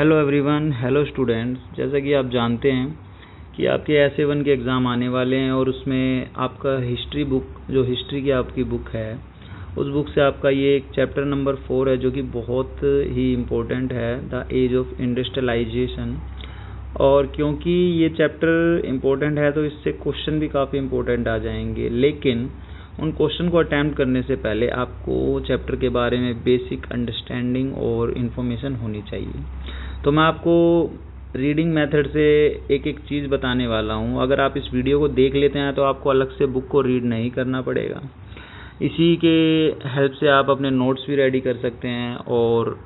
Hello everyone, hello students. जैसा कि आप जानते हैं कि आपके SA1 के एग्ज़ाम आने वाले हैं और उसमें आपका हिस्ट्री बुक, जो हिस्ट्री की आपकी बुक है, उस बुक से आपका ये एक चैप्टर नंबर 4 है जो कि बहुत ही इम्पोर्टेंट है, द एज ऑफ इंडस्ट्रियलाइजेशन। और क्योंकि ये चैप्टर इम्पोर्टेंट है तो इससे क्वेश्चन भी काफ़ी इम्पोर्टेंट आ जाएंगे, लेकिन उन क्वेश्चन को अटैम्प्ट करने से पहले आपको चैप्टर के बारे में बेसिक अंडरस्टैंडिंग और इन्फॉर्मेशन होनी चाहिए। तो मैं आपको रीडिंग मेथड से एक एक चीज़ बताने वाला हूँ। अगर आप इस वीडियो को देख लेते हैं तो आपको अलग से बुक को रीड नहीं करना पड़ेगा। इसी के हेल्प से आप अपने नोट्स भी रेडी कर सकते हैं और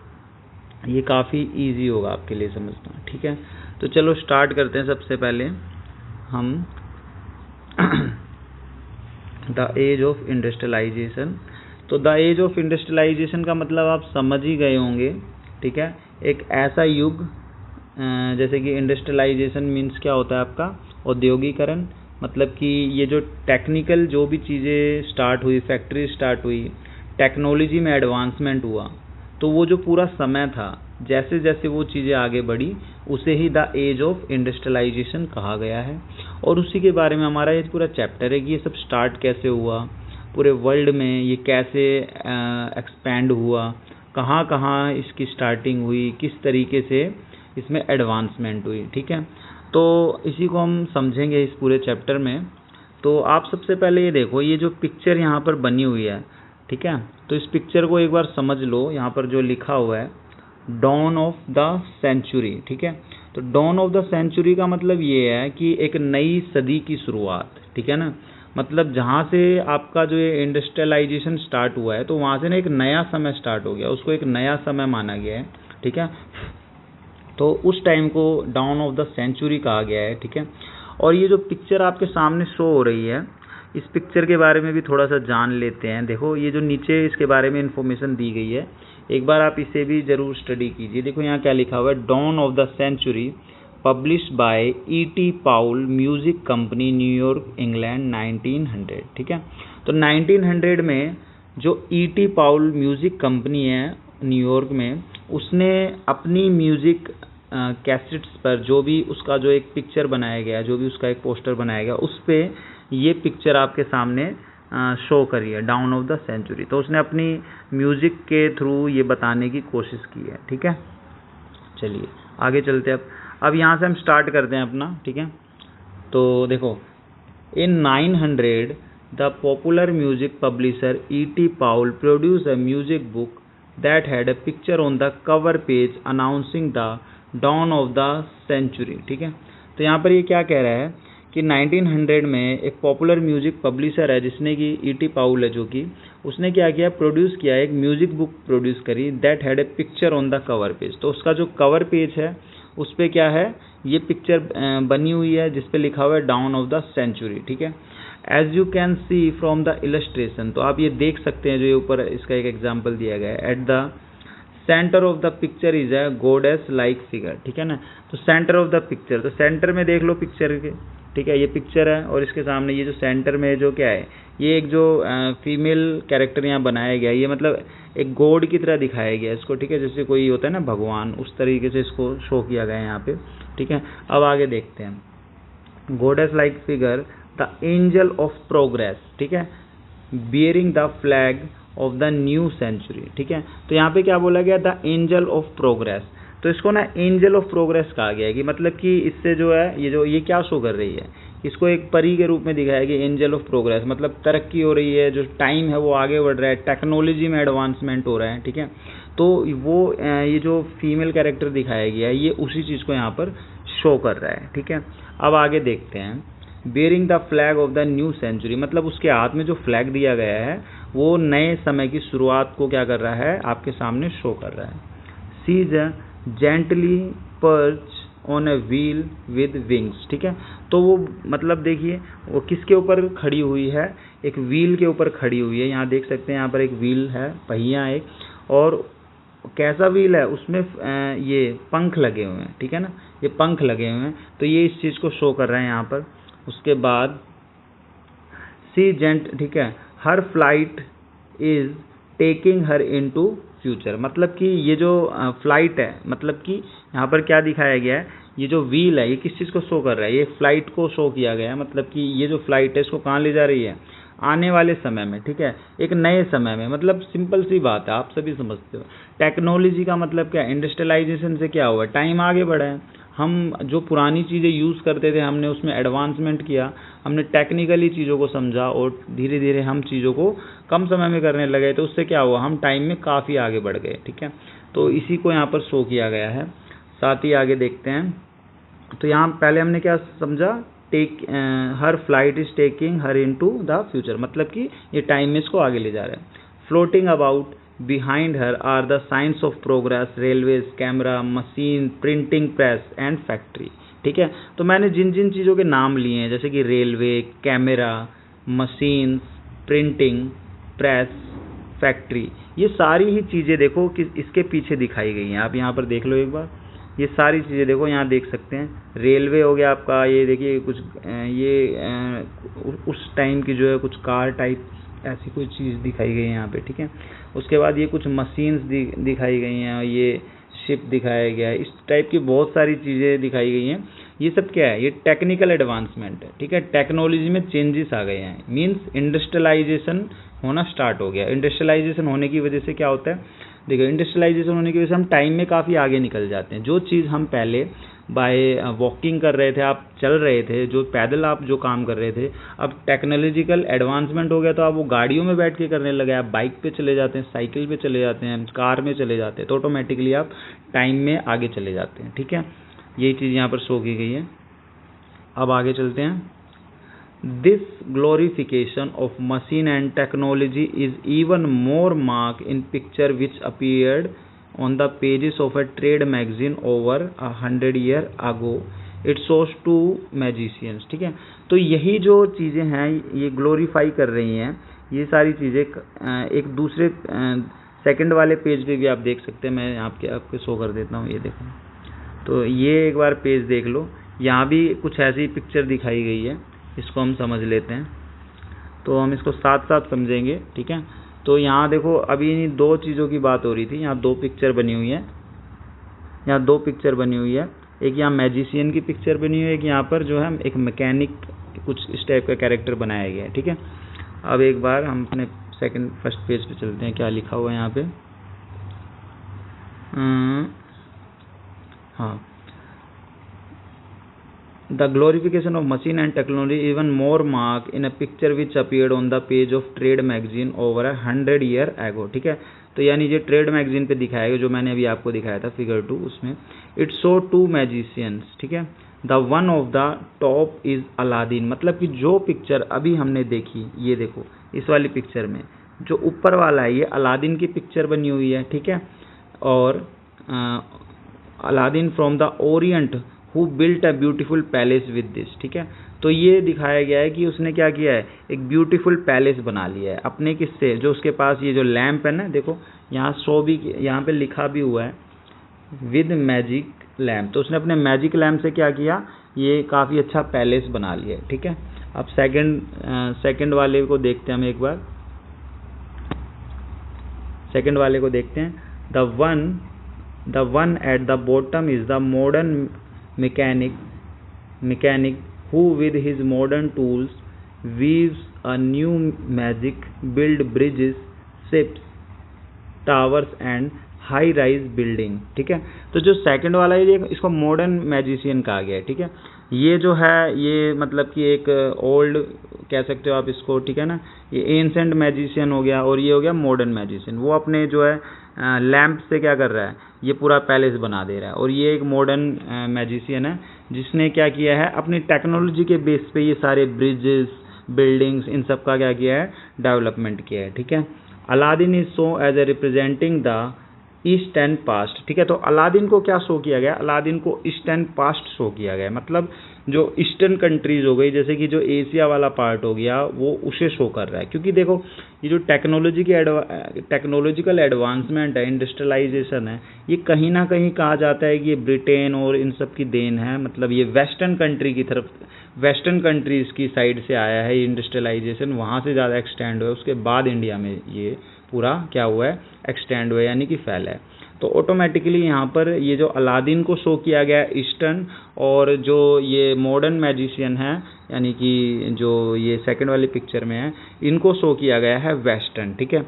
ये काफ़ी इजी होगा आपके लिए समझना। ठीक है, तो चलो स्टार्ट करते हैं। सबसे पहले हम द एज ऑफ इंडस्ट्रियलाइजेशन। तो द एज ऑफ इंडस्ट्रियलाइजेशन का मतलब आप समझ ही गए होंगे। ठीक है, एक ऐसा युग, जैसे कि इंडस्ट्रियलाइजेशन मीन्स क्या होता है आपका औद्योगिकरण। मतलब कि ये जो टेक्निकल जो भी चीज़ें स्टार्ट हुई, फैक्ट्री स्टार्ट हुई, टेक्नोलॉजी में एडवांसमेंट हुआ, तो वो जो पूरा समय था, जैसे जैसे वो चीज़ें आगे बढ़ी, उसे ही द एज ऑफ इंडस्ट्रियलाइजेशन कहा गया है। और उसी के बारे में हमारा ये पूरा चैप्टर है कि ये सब स्टार्ट कैसे हुआ, पूरे वर्ल्ड में ये कैसे एक्सपैंड हुआ, कहाँ कहाँ इसकी स्टार्टिंग हुई, किस तरीके से इसमें एडवांसमेंट हुई। ठीक है, तो इसी को हम समझेंगे इस पूरे चैप्टर में। तो आप सबसे पहले ये देखो, ये जो पिक्चर यहाँ पर बनी हुई है, ठीक है, तो इस पिक्चर को एक बार समझ लो। यहाँ पर जो लिखा हुआ है डॉन ऑफ द सेंचुरी। ठीक है, तो डॉन ऑफ द सेंचुरी का मतलब ये है कि एक नई सदी की शुरुआत। ठीक है ना, मतलब जहाँ से आपका जो ये इंडस्ट्रियलाइजेशन स्टार्ट हुआ है, तो वहाँ से ना एक नया समय स्टार्ट हो गया, उसको एक नया समय माना गया है। ठीक है, तो उस टाइम को डाउन ऑफ द सेंचुरी कहा गया है। ठीक है, और ये जो पिक्चर आपके सामने शो हो रही है, इस पिक्चर के बारे में भी थोड़ा सा जान लेते हैं। देखो, ये जो नीचे इसके बारे में इंफॉर्मेशन दी गई है, एक बार आप इसे भी ज़रूर स्टडी कीजिए। देखो यहाँ क्या लिखा हुआ है, dawn of the century published by E.T. Paul music company, New York, England, 1900। ठीक है, तो 1900 में जो E.T. पाउल म्यूज़िक कंपनी है न्यूयॉर्क में, उसने अपनी म्यूज़िक कैसेट्स पर जो भी उसका जो एक पिक्चर बनाया गया, जो भी उसका एक पोस्टर बनाया गया, उस पर ये पिक्चर आपके सामने शो करी है, डाउन ऑफ द सेंचुरी। तो उसने अपनी म्यूज़िक के थ्रू ये बताने की कोशिश की है। ठीक है, चलिए आगे चलते हैं। अब यहाँ से हम स्टार्ट करते हैं अपना। ठीक है, तो देखो, in 900 the popular music publisher E.T. Paul produce a music book that had a picture on the cover page announcing the dawn of the century. ठीक है, तो यहाँ पर ये क्या कह रहा है कि 1900 में एक पॉपुलर म्यूजिक पब्लिशर है जिसने कि E.T. पाउल है, जो कि उसने क्या किया, प्रोड्यूस किया, एक म्यूजिक बुक प्रोड्यूस करी, that had a picture on the cover page. तो उसका जो कवर पेज है उस पर क्या है, ये पिक्चर बनी हुई है जिस पे लिखा हुआ है डाउन ऑफ द सेंचुरी। ठीक है, as you can see from the illustration, तो आप ये देख सकते हैं, जो ये ऊपर इसका एक एग्जाम्पल दिया गया है, at the centre of the picture is a goddess like figure. ठीक है ना, तो सेंटर ऑफ द पिक्चर, तो सेंटर में देख लो पिक्चर के। ठीक है, ये पिक्चर है और इसके सामने ये जो सेंटर में जो क्या है, ये एक जो फीमेल कैरेक्टर यहाँ बनाया गया है, ये मतलब एक गॉड की तरह दिखाया गया है इसको। ठीक है, जैसे कोई होता है ना भगवान, उस तरीके से इसको शो किया गया है यहाँ पे। ठीक है, अब आगे देखते हैं। Goddess like figure the angel of progress. ठीक है, bearing the flag of the new century. ठीक है, तो यहाँ पे क्या बोला गया, द एंजल ऑफ प्रोग्रेस। तो इसको ना एंजल ऑफ प्रोग्रेस कहा गया है कि मतलब कि इससे जो है ये क्या शो कर रही है, इसको एक परी के रूप में दिखाया गया, एंजल ऑफ प्रोग्रेस, मतलब तरक्की हो रही है, जो टाइम है वो आगे बढ़ रहा है, टेक्नोलॉजी में एडवांसमेंट हो रहा है। ठीक है, तो वो ये जो फीमेल कैरेक्टर दिखाया गया है, ये उसी चीज़ को यहाँ पर शो कर रहा है। ठीक है, अब आगे देखते हैं। Bearing the flag of the new century, मतलब उसके हाथ में जो फ्लैग दिया गया है वो नए समय की शुरुआत को क्या कर रहा है, आपके सामने शो कर रहा है। She's gently perch on a wheel with wings. ठीक है, तो वो मतलब देखिए वो किसके ऊपर खड़ी हुई है, एक व्हील के ऊपर खड़ी हुई है। यहाँ देख सकते हैं, यहाँ पर एक व्हील है, पहिया एक, और कैसा व्हील है, उसमें ये पंख लगे हुए हैं। ठीक है ना, ये पंख लगे हुए हैं, तो ये इस चीज़ को शो कर रहे हैं यहाँ पर। उसके बाद सी जेंट, ठीक है, her flight is taking her into future. मतलब कि ये जो फ्लाइट है, मतलब कि यहाँ पर क्या दिखाया गया है, ये जो व्हील है ये किस चीज़ को शो कर रहा है, ये फ्लाइट को शो किया गया है। मतलब कि ये जो फ्लाइट है इसको कहाँ ले जा रही है, आने वाले समय में, ठीक है, एक नए समय में। मतलब सिंपल सी बात है, आप सभी समझते हो। टेक्नोलॉजी का मतलब क्या है, इंडस्ट्रियलाइजेशन से क्या हुआ, टाइम आगे बढ़ा है। हम जो पुरानी चीज़ें यूज़ करते थे हमने उसमें एडवांसमेंट किया, हमने टेक्निकली चीज़ों को समझा और धीरे धीरे हम चीज़ों को कम समय में करने लगे, तो उससे क्या हुआ, हम टाइम में काफ़ी आगे बढ़ गए, ठीक है। तो इसी को यहाँ पर शो किया गया है। साथ ही आगे देखते हैं, तो यहाँ पहले हमने क्या समझा, her flight is taking her into the future, मतलब कि ये टाइम में इसको आगे ले जा रहे हैं। Floating about behind her are the science of progress, railways, camera, machine, printing press and factory, ठीक है। तो मैंने जिन जिन चीज़ों के नाम लिए हैं, जैसे कि railway, camera, machines, printing press, factory, ये सारी ही चीज़ें देखो कि इसके पीछे दिखाई गई हैं। आप यहाँ पर देख लो एक बार, ये सारी चीज़ें देखो, यहाँ देख सकते हैं। रेलवे हो गया आपका, ये देखिए कुछ उस टाइम की जो है कुछ कार टाइप ऐसी कोई चीज़ दिखाई गई है यहाँ पे, ठीक है। उसके बाद ये कुछ मशीन्स दिखाई गई हैं, ये शिप दिखाया गया है, इस टाइप की बहुत सारी चीज़ें दिखाई गई हैं। ये सब क्या है, ये टेक्निकल एडवांसमेंट है, ठीक है। टेक्नोलॉजी में चेंजेस आ गए हैं, मीन्स इंडस्ट्रियलाइजेशन होना स्टार्ट हो गया। इंडस्ट्रियलाइजेशन होने की वजह से क्या होता है, देखो इंडस्ट्रियलाइजेशन होने की वजह से हम टाइम में काफ़ी आगे निकल जाते हैं। जो चीज़ हम पहले बाय वॉकिंग कर रहे थे, आप चल रहे थे, जो पैदल आप जो काम कर रहे थे, अब टेक्नोलॉजिकल एडवांसमेंट हो गया तो आप वो गाड़ियों में बैठ के करने लगे। आप बाइक पे चले जाते हैं, साइकिल पे चले जाते हैं, कार में चले जाते हैं, तो ऑटोमेटिकली आप टाइम में आगे चले जाते हैं, ठीक है। यही चीज़ यहाँ पर शो की गई है। अब आगे चलते हैं। This glorification of machine and technology is even more marked in picture which appeared on the pages of a trade magazine over 100 years ago. It shows two magicians, ठीक है। तो यही जो चीज़ें हैं ये ग्लोरीफाई कर रही हैं, ये सारी चीज़ें एक दूसरे सेकंड वाले पेज पे भी आप देख सकते हैं। मैं आपके शो कर देता हूँ, ये देखो। तो ये एक बार पेज देख लो, यहाँ भी कुछ ऐसी पिक्चर दिखाई गई है, इसको हम समझ लेते हैं। तो हम इसको साथ साथ समझेंगे, ठीक है। तो यहाँ देखो, अभी इन दो चीज़ों की बात हो रही थी, यहाँ दो पिक्चर बनी हुई है, यहाँ दो पिक्चर बनी हुई है। एक यहाँ मैजिशियन की पिक्चर बनी हुई है, एक यहाँ पर जो है एक मैकेनिक कुछ इस टाइप का कैरेक्टर बनाया गया है, ठीक है। अब एक बार हम अपने फर्स्ट पेज पे चलते हैं, क्या लिखा हुआ है यहाँ पे। हाँ, The glorification of machine and technology even more marked in a picture which appeared on the page of Trade magazine over 100 years ago, ठीक है। तो यानी ये ट्रेड मैगजीन पे दिखाया गया, जो मैंने अभी आपको दिखाया था फिगर 2, उसमें इट शो टू मैजिशियंस, ठीक है। The one of the top is Aladdin, मतलब कि जो पिक्चर अभी हमने देखी, ये देखो इस वाली पिक्चर में जो ऊपर वाला है ये अलादीन की पिक्चर बनी हुई है, ठीक है। और Aladdin from the Orient who built a beautiful palace with this, ठीक है। तो ये दिखाया गया है कि उसने क्या किया है, एक ब्यूटीफुल पैलेस बना लिया है अपने किससे, जो उसके पास ये जो लैंप है ना, देखो यहाँ शो भी, यहाँ पे लिखा भी हुआ है विद मैजिक लैम्प। तो उसने अपने मैजिक लैम्प से क्या किया, ये काफ़ी अच्छा पैलेस बना लिया है, ठीक है। अब सेकंड वाले को देखते हैं हम एक बार, सेकंड वाले को देखते हैं। The one at the bottom is the modern mechanic who with his modern tools weaves a new magic, build bridges, ships, towers and high rise building, ठीक है। तो जो सेकंड वाला है इसको मॉडर्न मैजिशियन कहा गया है, ठीक है। ये जो है ये मतलब कि एक ओल्ड कह सकते हो आप इसको, ठीक है ना। ये एंसेंट मैजिशियन हो गया और ये हो गया मॉडर्न मैजिशियन। वो अपने जो है लैंप से क्या कर रहा है, ये पूरा पैलेस बना दे रहा है। और ये एक मॉडर्न मैजिशियन है जिसने क्या किया है, अपनी टेक्नोलॉजी के बेस पे ये सारे ब्रिजेस, बिल्डिंग्स, इन सब का क्या किया है, डेवलपमेंट किया है, ठीक है। Aladdin is show as a representing the east and past, ठीक है। तो अलादीन को क्या शो किया गया, अलादीन को ईस्ट एंड पास्ट शो किया गया, मतलब जो ईस्टर्न कंट्रीज हो गई, जैसे कि जो एशिया वाला पार्ट हो गया, वो उसे शो कर रहा है। क्योंकि देखो ये जो टेक्नोलॉजिकल एडवांसमेंट है, इंडस्ट्रियलाइजेशन है, ये कहीं ना कहीं कहा जाता है कि ये ब्रिटेन और इन सब की देन है। मतलब ये वेस्टर्न कंट्री की तरफ, वेस्टर्न कंट्रीज़ की साइड से आया है इंडस्ट्रियलाइजेशन, वहाँ से ज़्यादा एक्सटेंड हुआ है, उसके बाद इंडिया में ये पूरा क्या हुआ है, एक्सटेंड हुआ है, यानी कि फैला है। तो ऑटोमेटिकली यहाँ पर ये जो अलादीन को शो किया गया है ईस्टर्न, और जो ये मॉडर्न मैजिशियन है यानी कि जो ये सेकंड वाली पिक्चर में है, इनको शो किया गया है वेस्टर्न। ठीक है,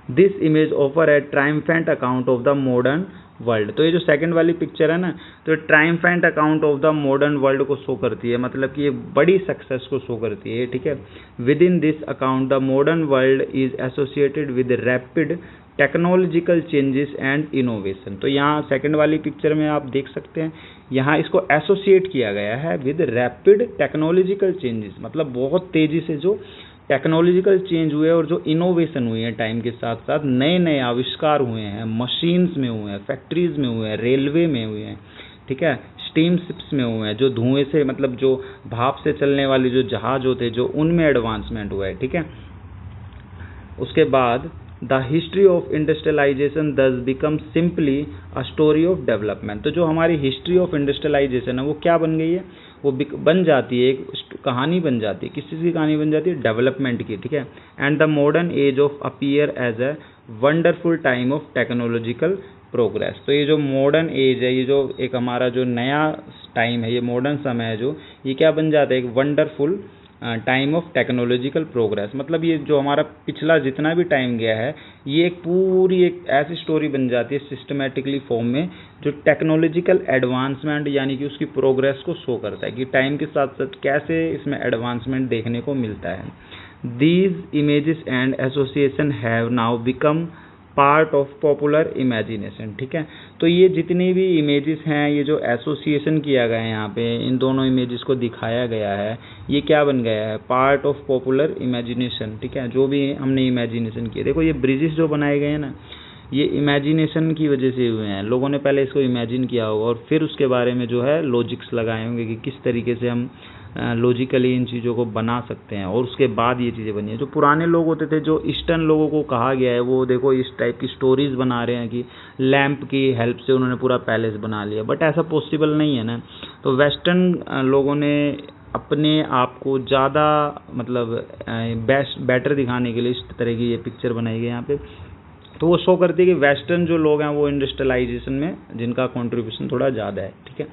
this image offer A triumphant account of the modern world. तो ये जो सेकंड वाली पिक्चर है ना, तो ये triumphant account of the modern world को शो करती है, मतलब कि ये बड़ी सक्सेस को शो करती है। ठीक है, with in this account the modern world is associated with rapid technological changes and innovation. तो यहाँ सेकंड वाली पिक्चर में आप देख सकते हैं, यहाँ इसको एसोसिएट किया गया है विद रैपिड टेक्नोलॉजिकल चेंजेस, मतलब बहुत तेजी से जो टेक्नोलॉजिकल चेंज हुए और जो इनोवेशन हुए हैं टाइम के साथ साथ, नए नए आविष्कार हुए हैं, मशीन्स में हुए हैं, फैक्ट्रीज में हुए हैं, रेलवे में हुए हैं, ठीक है, स्टीम शिप्स में हुए हैं, जो धुएं से मतलब जो भाप से चलने वाले जो जहाज होते हैं, जो उनमें एडवांसमेंट हुआ है। ठीक है, उसके बाद द हिस्ट्री ऑफ इंडस्ट्रियलाइजेशन दस become simply a story of development. तो जो हमारी हिस्ट्री ऑफ इंडस्ट्रियलाइजेशन है वो क्या बन गई है, वो बन जाती है, एक कहानी बन जाती है। किस चीज़ की कहानी बन जाती है, डेवलपमेंट की। ठीक है, and the modern age of appear as a wonderful time of technological progress. तो ये जो मॉडर्न एज है, ये जो एक हमारा जो नया टाइम है, ये मॉडर्न समय है जो, ये क्या बन जाता है, एक wonderful time of technological progress. मतलब ये जो हमारा पिछला जितना भी टाइम गया है, ये एक पूरी एक ऐसी स्टोरी बन जाती है सिस्टमेटिकली फॉर्म में, जो टेक्नोलॉजिकल एडवांसमेंट यानी कि उसकी प्रोग्रेस को शो करता है कि टाइम के साथ साथ कैसे इसमें एडवांसमेंट देखने को मिलता है। These images and association have now become part of popular imagination. ठीक है, तो ये जितनी भी इमेजेस हैं, ये जो एसोसिएशन किया गया है यहाँ पे, इन दोनों इमेजेस को दिखाया गया है, ये क्या बन गया है, पार्ट ऑफ पॉपुलर इमेजिनेशन। ठीक है, जो भी हमने इमेजिनेशन किए, देखो ये ब्रिजेस जो बनाए गए हैं ना, ये इमेजिनेशन की वजह से हुए हैं। लोगों ने पहले इसको इमेजिन किया होगा और फिर उसके बारे में जो है लॉजिक्स लगाए होंगे कि किस तरीके से हम लॉजिकली इन चीज़ों को बना सकते हैं, और उसके बाद ये चीज़ें बनी हैं। जो पुराने लोग होते थे, जो ईस्टर्न लोगों को कहा गया है, वो देखो इस टाइप की स्टोरीज बना रहे हैं कि लैंप की हेल्प से उन्होंने पूरा पैलेस बना लिया, बट ऐसा पॉसिबल नहीं है ना। तो वेस्टर्न लोगों ने अपने आप को ज़्यादा मतलब बेटर दिखाने के लिए इस तरह की ये पिक्चर बनाई गई यहाँ पे। तो वो शो करती है कि वेस्टर्न जो लोग हैं वो इंडस्ट्रियलाइजेशन में जिनका कंट्रीब्यूशन थोड़ा ज़्यादा है। ठीक है,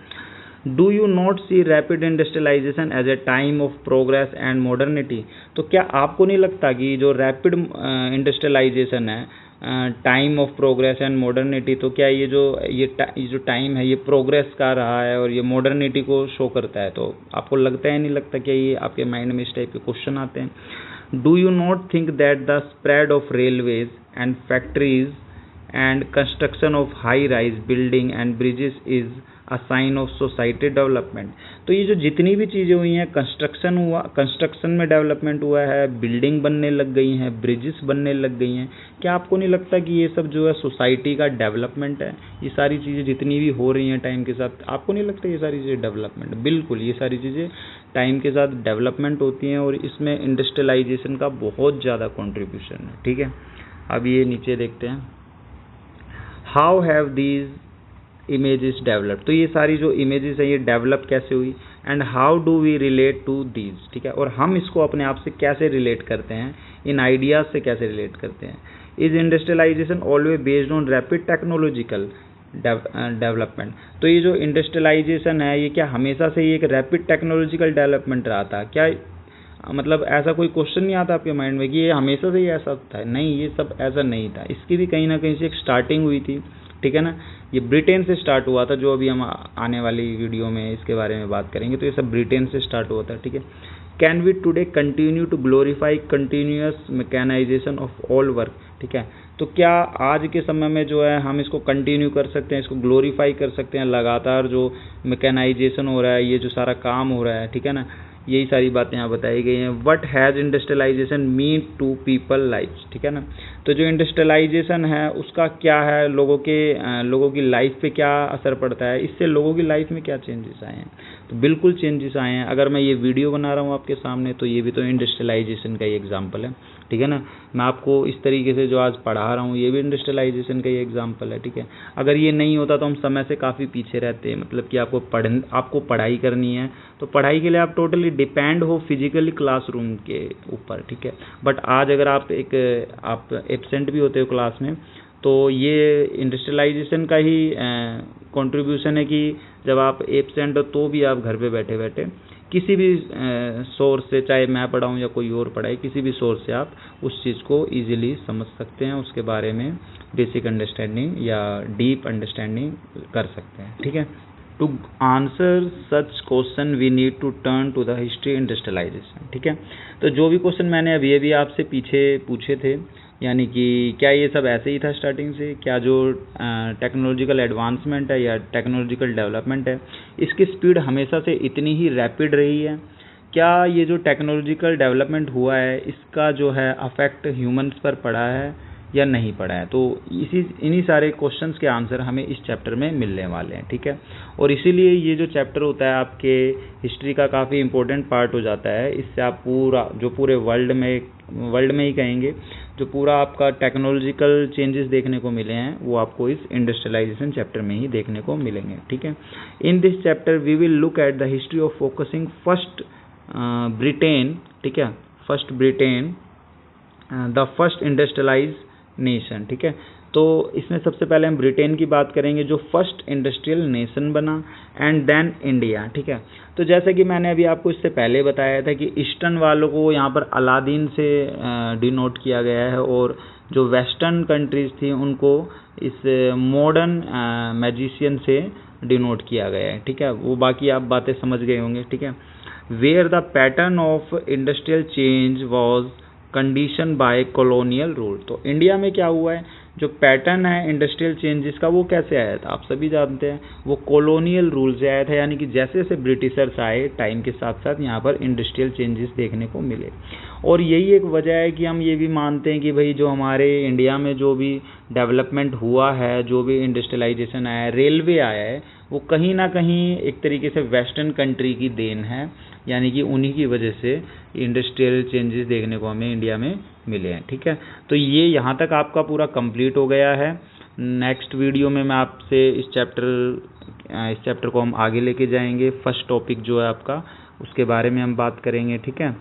do you not see rapid industrialisation as a time of progress and modernity. तो क्या आपको नहीं लगता कि जो रैपिड इंडस्ट्रियलाइजेशन है, time of progress and modernity, तो क्या ये जो टाइम है ये प्रोग्रेस का रहा है और ये मॉडर्निटी को शो करता है? तो आपको लगता है नहीं लगता क्या ये आपके माइंड में इस टाइप के क्वेश्चन आते हैं? Do you not think that the spread of railways and factories and construction of high rise building and bridges is a sign of society development. तो ये जो जितनी भी चीज़ें हुई हैं, कंस्ट्रक्शन में डेवलपमेंट हुआ है, बिल्डिंग बनने लग गई हैं, ब्रिजेस बनने लग गई हैं, क्या आपको नहीं लगता कि ये सब जो है सोसाइटी का डेवलपमेंट है? ये सारी चीज़ें जितनी भी हो रही हैं टाइम के साथ, आपको नहीं लगता ये सारी चीज़ें डेवलपमेंट? बिल्कुल, ये सारी चीज़ें टाइम के साथ डेवलपमेंट होती हैं और इसमें इंडस्ट्रियलाइजेशन का बहुत ज़्यादा कॉन्ट्रीब्यूशन है। ठीक है, अब ये नीचे देखते हैं, how have these images develop. तो ये सारी जो इमेजेस है ये डेवलप कैसे हुई, and how do we relate to these. ठीक है, और हम इसको अपने आप से कैसे रिलेट करते हैं, इन आइडियाज से कैसे रिलेट करते हैं। Is industrialisation always based on rapid technological development. तो ये जो इंडस्ट्रियलाइजेशन है ये क्या हमेशा से ही एक रैपिड टेक्नोलॉजिकल डेवलपमेंट रहा था क्या? मतलब ऐसा कोई क्वेश्चन नहीं आता आपके माइंड में कि ये हमेशा से ही ऐसा था? नहीं, ये सब ऐसा नहीं था, इसकी भी कहीं ना कहीं से एक स्टार्टिंग हुई थी। ठीक है ना, ये ब्रिटेन से स्टार्ट हुआ था, जो अभी हम आने वाली वीडियो में इसके बारे में बात करेंगे। तो ये सब ब्रिटेन से स्टार्ट हुआ था। ठीक है, can we today continue to glorify continuous mechanisation of all work. ठीक है, तो क्या आज के समय में जो है हम इसको कंटिन्यू कर सकते हैं, इसको ग्लोरीफाई कर सकते हैं, लगातार जो मैकेनाइजेशन हो रहा है, ये जो सारा काम हो रहा है, ठीक है ना, यही सारी बातें यहाँ बताई गई हैं। What has industrialisation mean to people life. ठीक है ना, तो जो इंडस्ट्रियलाइजेशन है उसका क्या है, लोगों की लाइफ पे क्या असर पड़ता है, इससे लोगों की लाइफ में क्या चेंजेस आए हैं? तो बिल्कुल चेंजेस आए हैं। अगर मैं ये वीडियो बना रहा हूँ आपके सामने, तो ये भी तो इंडस्ट्रियलाइजेशन का ही एग्जाम्पल है। ठीक है ना। मैं आपको इस तरीके से जो आज पढ़ा रहा हूँ ये भी इंडस्ट्रियलाइजेशन का ही एग्जाम्पल है, ठीक है। अगर ये नहीं होता तो हम समय से काफ़ी पीछे रहते, मतलब कि आपको पढ़ाई करनी है तो पढ़ाई के लिए आप टोटली डिपेंड हो फिजिकली क्लासरूम के ऊपर, ठीक है। बट आज अगर आप एब्सेंट भी होते हो क्लास में, तो ये इंडस्ट्रियलाइजेशन का ही कंट्रीब्यूशन है कि जब आप एब्सेंट हो तो भी आप घर पे बैठे बैठे किसी भी सोर्स से, चाहे मैं पढ़ाऊँ या कोई और पढ़ाए, किसी भी सोर्स से आप उस चीज़ को इजीली समझ सकते हैं, उसके बारे में बेसिक अंडरस्टैंडिंग या डीप अंडरस्टैंडिंग कर सकते हैं, ठीक है। To answer such question we need to turn to the history industrialisation, ठीक है। तो जो भी क्वेश्चन मैंने अभी आपसे पीछे पूछे थे, यानी कि क्या ये सब ऐसे ही था स्टार्टिंग से, क्या जो टेक्नोलॉजिकल एडवांसमेंट है या टेक्नोलॉजिकल डेवलपमेंट है इसकी स्पीड हमेशा से इतनी ही रैपिड रही है, क्या ये जो टेक्नोलॉजिकल डेवलपमेंट हुआ है इसका जो है अफेक्ट ह्यूमंस पर पड़ा है या नहीं पड़ा है। तो इन्हीं सारे क्वेश्चंस के आंसर हमें इस चैप्टर में मिलने वाले हैं, ठीक है। और इसीलिए ये जो चैप्टर होता है आपके हिस्ट्री का काफ़ी इंपॉर्टेंट पार्ट हो जाता है। इससे आप पूरे वर्ल्ड में ही कहेंगे, जो पूरा आपका टेक्नोलॉजिकल चेंजेस देखने को मिले हैं वो आपको इस इंडस्ट्रियलाइजेशन चैप्टर में ही देखने को मिलेंगे, ठीक है। In this chapter we will look at the history of focusing first Britain, ठीक है, first Britain the first industrialise nation, ठीक है। तो इसमें सबसे पहले हम ब्रिटेन की बात करेंगे जो फर्स्ट इंडस्ट्रियल नेशन बना, एंड देन इंडिया, ठीक है। तो जैसा कि मैंने अभी आपको इससे पहले बताया था कि ईस्टर्न वालों को यहाँ पर अलादीन से डिनोट किया गया है, और जो वेस्टर्न कंट्रीज थी उनको इस मॉडर्न मैजिशियन से डिनोट किया गया है, ठीक है। वो बाकी आप बातें समझ गए होंगे, ठीक है। Where the pattern of industrial change was condition by colonial rule. तो इंडिया में क्या हुआ है, जो पैटर्न है इंडस्ट्रियल चेंजेस का वो कैसे आया था, आप सभी जानते हैं, वो कॉलोनियल रूल से आया था। यानी कि जैसे जैसे ब्रिटिशर्स आए टाइम के साथ साथ यहाँ पर इंडस्ट्रियल चेंजेस देखने को मिले। और यही एक वजह है कि हम ये भी मानते हैं कि भाई जो हमारे इंडिया में जो भी डेवलपमेंट हुआ है, जो भी इंडस्ट्रियलाइजेशन आया है, रेलवे आया है, वो कहीं ना कहीं एक तरीके से वेस्टर्न कंट्री की देन है। यानी कि उन्हीं की वजह से इंडस्ट्रियल चेंजेस देखने को हमें इंडिया में मिले हैं, ठीक है। तो ये यहाँ तक आपका पूरा कंप्लीट हो गया है। नेक्स्ट वीडियो में मैं आपसे इस चैप्टर को हम आगे लेके जाएंगे। फर्स्ट टॉपिक जो है आपका उसके बारे में हम बात करेंगे, ठीक है।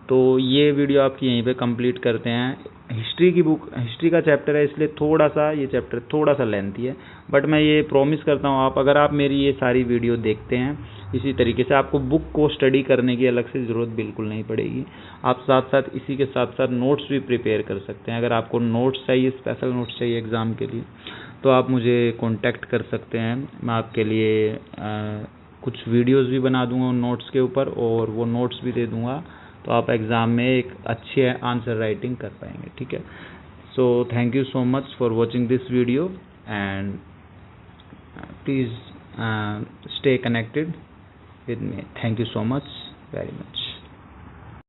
तो ये वीडियो आपकी यहीं पे कंप्लीट करते हैं। हिस्ट्री का चैप्टर है, इसलिए ये चैप्टर थोड़ा सा लेंथी है, बट मैं ये प्रॉमिस करता हूँ अगर आप मेरी ये सारी वीडियो देखते हैं इसी तरीके से, आपको बुक को स्टडी करने की अलग से ज़रूरत बिल्कुल नहीं पड़ेगी। आप साथ साथ इसी के साथ साथ नोट्स भी प्रिपेयर कर सकते हैं। अगर आपको नोट्स चाहिए, स्पेशल नोट्स चाहिए एग्ज़ाम के लिए, तो आप मुझे कॉन्टैक्ट कर सकते हैं। मैं आपके लिए कुछ वीडियोज़ भी बना दूँगा उन नोट्स के ऊपर, और वो नोट्स भी दे दूँगा, तो आप एग्ज़ाम में एक अच्छी आंसर राइटिंग कर पाएंगे, ठीक है। So thank you so much for watching this video, and please stay connected with me. Thank you so much very much.